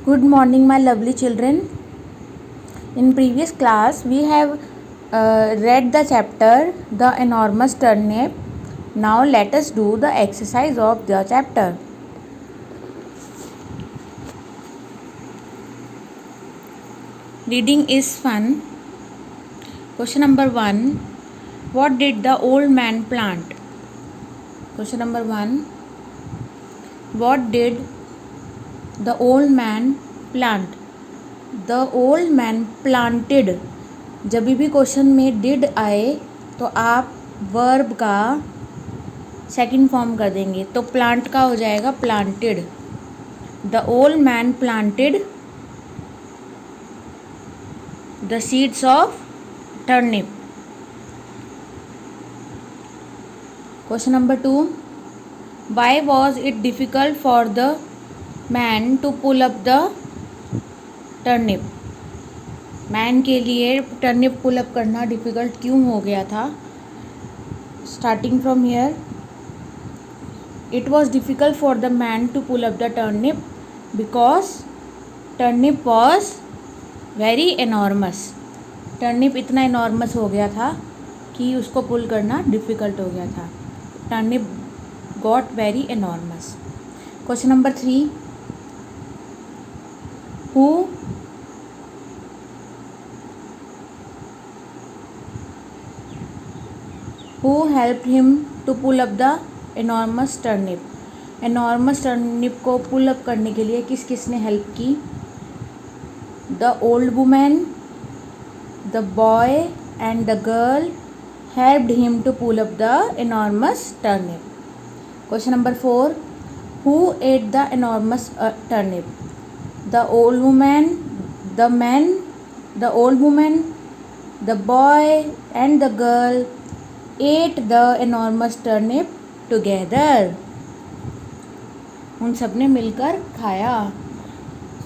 Good morning, my lovely children. In previous class, we have read the chapter The Enormous Turnip. Now let us do the exercise of the chapter. Reading is fun. Question number 1. What did the old man plant? Question number 1. What did the old man plant? The old man planted. जब भी question में did आए तो आप verb का second form कर देंगे, तो प्लांट का हो जाएगा planted. The old man planted the seeds of turnip. Question number 2. Why was it difficult for the man to pull up the turnip? Man के लिए टर्निप पुल अप करना डिफ़िकल्ट क्यों हो गया था? Starting from here, it was difficult for the man to pull up the turnip because turnip was very enormous. Turnip इतना enormous हो गया था कि उसको पुल करना डिफ़िकल्ट हो गया था. Turnip got very enormous. Question number 3. Who helped him to pull up the enormous turnip? Enormous turnip को पुल अप करने के लिए किस किस ने हेल्प की? The old women, the boy and the girl helped him to pull up the enormous turnip. Question number 4. Who ate the enormous turnip? The old woman, the man, the old woman, the boy and the girl ate the enormous turnip together. उन सब ने मिलकर खाया.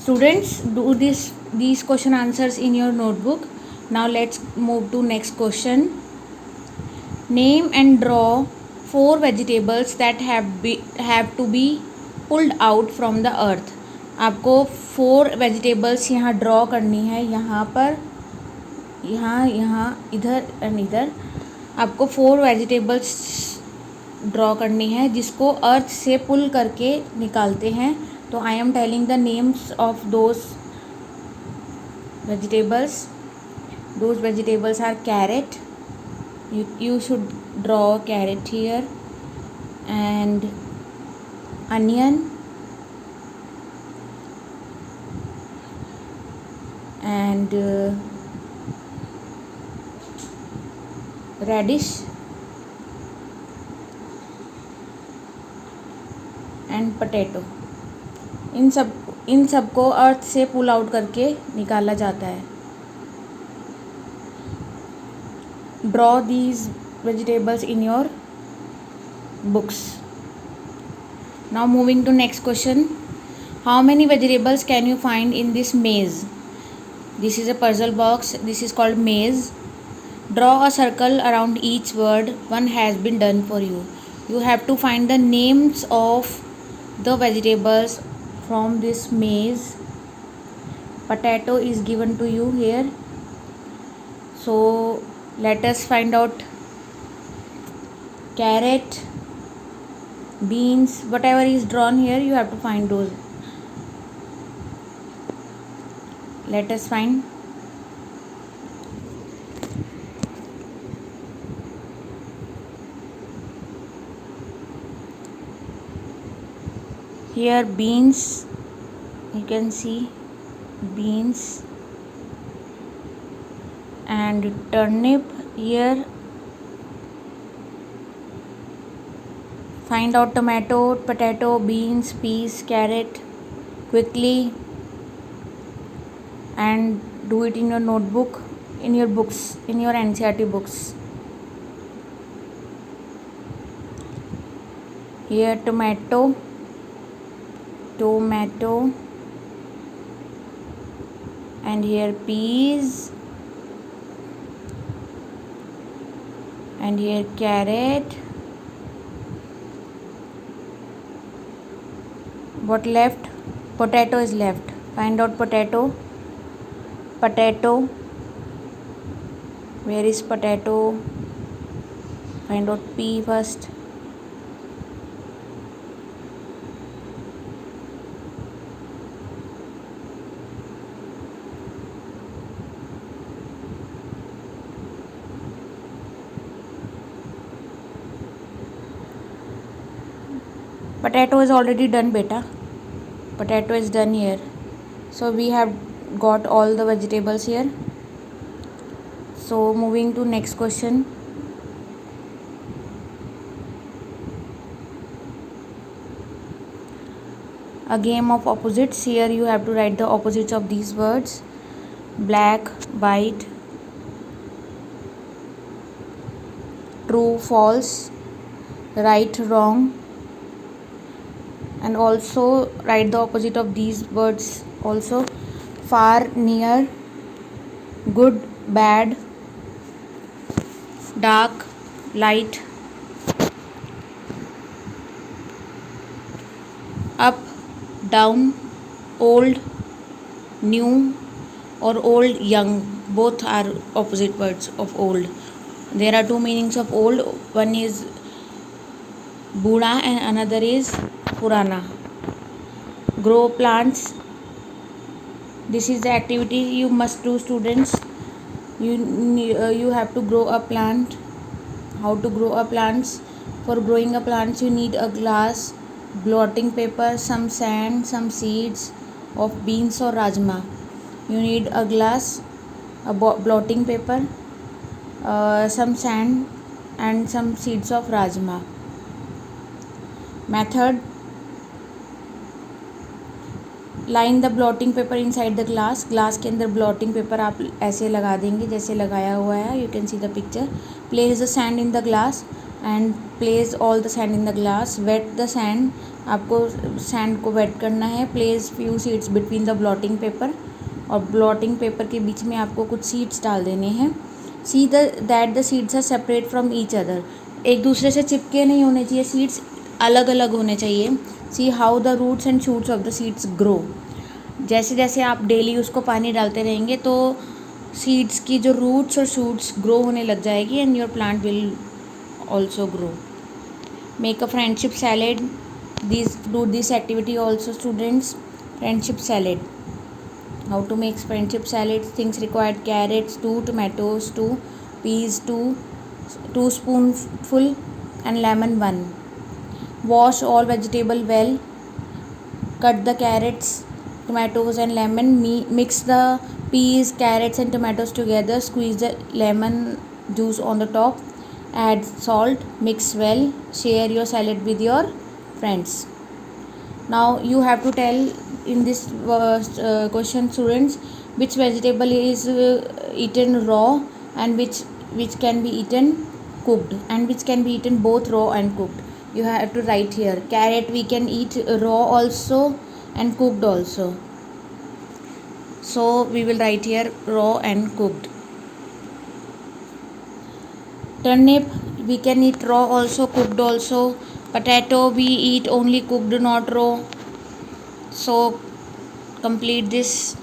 Students, do these question answers in your notebook. Now let's move to next question. Name and draw 4 vegetables that have to be pulled out from the earth. आपको 4 vegetables यहाँ draw करनी है. यहाँ पर, यहाँ इधर एंड इधर आपको 4 वेजिटेबल्स ड्रॉ करनी है जिसको अर्थ से पुल करके निकालते हैं. तो I am telling the names of those vegetables. Those vegetables are carrot. You should draw carrot here, and onion, and radish, and potato. इन सब को अर्थ से पुल आउट करके निकाला जाता है. Draw these vegetables in your books. Now moving to next question. How many vegetables can you find in this maze? This is a puzzle box. This is called maze. Draw a circle around each word. One has been done for you. You have to find the names of the vegetables from this maze. Potato is given to you here. So let us find out carrot, beans, whatever is drawn here, you have to find those. Let us find. Here beans, you can see beans, and turnip here. Find out tomato, potato, beans, peas, carrot quickly and do it in your notebook, in your books, in your NCERT books. Here tomato, and here peas, and here carrot. What left? Potato is left. Find out potato. Potato. Where is potato? Find out P first. Potato is already done, beta. Potato is done here. So we have got all the vegetables here. So moving to next question. A game of opposites. Here you have to write the opposites of these words. Black, white, true, false, right, wrong, and also write the opposite of these words also. Far, near, good, bad, dark, light, up, down, old, new, or old, young. Both are opposite words of old. There are two meanings of old. One is booढ़ा and another is purana. Grow plants. This is the activity you must do, students. You have to grow a plant. How to grow a plants? For growing a plant you need a glass, blotting paper, some sand, some seeds of beans or rajma. You need a glass, a blotting paper, some sand and some seeds of rajma. Method: line the blotting paper inside the glass. Glass के अंदर blotting paper आप ऐसे लगा देंगे जैसे लगाया हुआ है. You can see the picture. Place the sand in the glass and place all the sand in the glass. Wet the sand. आपको सैंड को वेट करना है. Place few seeds between the blotting paper. और blotting paper के बीच में आपको कुछ सीड्स डाल देने हैं. See that the seeds are separate from each other. एक दूसरे से चिपके नहीं होने चाहिए. सीड्स अलग अलग होने चाहिए. See how the roots and shoots of the seeds grow. जैसे जैसे आप डेली उसको पानी डालते रहेंगे तो सीड्स की जो रूट्स और शूट्स ग्रो होने लग जाएगी and your plant will also grow. Make a friendship salad. Do this activity also students. Friendship salad. How to make friendship salad. Things required: carrots 2, tomatoes 2, peas 2 spoonful and lemon 1. Wash all vegetable well. Cut the carrots, tomatoes and lemon. Mix the peas, carrots and tomatoes together. Squeeze the lemon juice on the top. Add salt. Mix well. Share your salad with your friends. Now you have to tell in this question, students, which vegetable is eaten raw and which can be eaten cooked and which can be eaten both raw and cooked. You have to write here. Carrot we can eat raw also and cooked also. So we will write here raw and cooked. Turnip we can eat raw also, cooked also. Potato we eat only cooked, not raw. So complete this.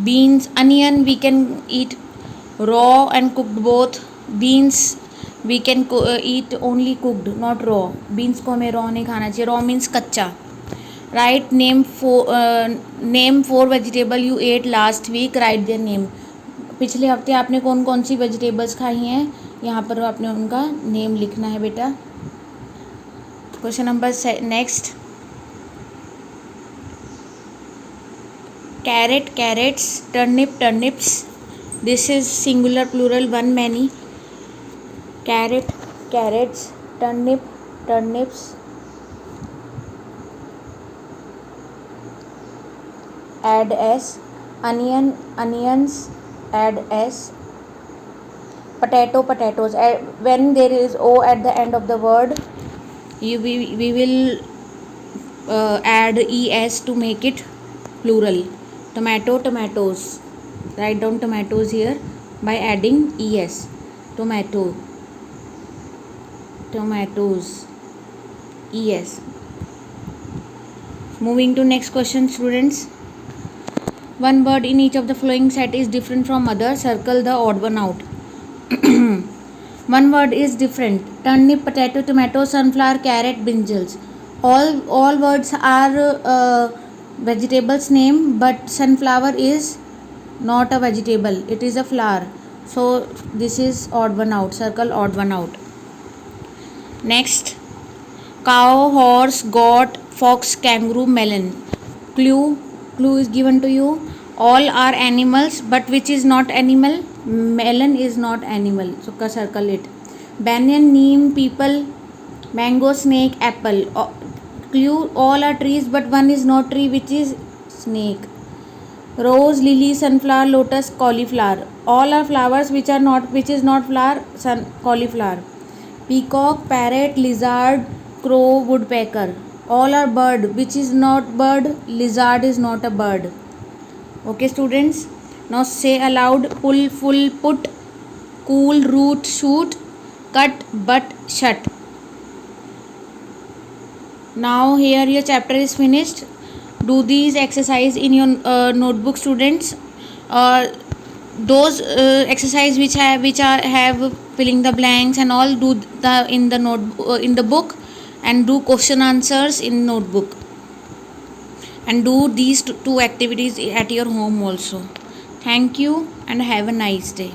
Beans, onion we can eat raw and cooked both. Beans we can eat only cooked, not raw. Beans को हमें raw नहीं खाना चाहिए. Raw means कच्चा. Write name 4 vegetable you ate last week. Write their name. पिछले हफ्ते आपने कौन कौन सी वेजिटेबल्स खाई हैं यहाँ पर आपने उनका नेम लिखना है बेटा. Question number next. Carrot, carrots. Turnip, turnips. This is singular, plural, one, many. Carrot, carrots. Turnip, turnips. Add s. Onion, onions. Add s. Potato, potatoes. When there is o at the end of the word, we will add es to make it plural. Tomato, tomatoes. Write down tomatoes here by adding es. Tomato, tomatoes, es. Moving to next question, students. One bird in each of the following set is different from other. Circle the odd one out. One word is different. Turnip, potato, tomato, sunflower, carrot, brinjals. All words are vegetables name, but sunflower is not a vegetable. It is a flower. So this is odd one out. Circle odd one out. Next, cow, horse, goat, fox, kangaroo, melon. Clue is given to you. All are animals, but which is not animal? Melon is not animal. So circle it. Banyan, neem, people, mango, snake, apple. Clue, all are trees, but one is not tree, which is snake. Rose, lily, sunflower, lotus, cauliflower. All are flowers, which is not flower, cauliflower. Peacock, parrot, lizard, crow, woodpecker. All are bird, which is not bird, lizard is not a bird. Okay students, now say aloud: pull, full, put, cool, root, shoot, cut, but, shut. Now here your chapter is finished. Do these exercise in your notebook, students. Those exercise which have filling the blanks and all, do the in the book, and do question answers in notebook, and do these two activities at your home also. Thank you and have a nice day.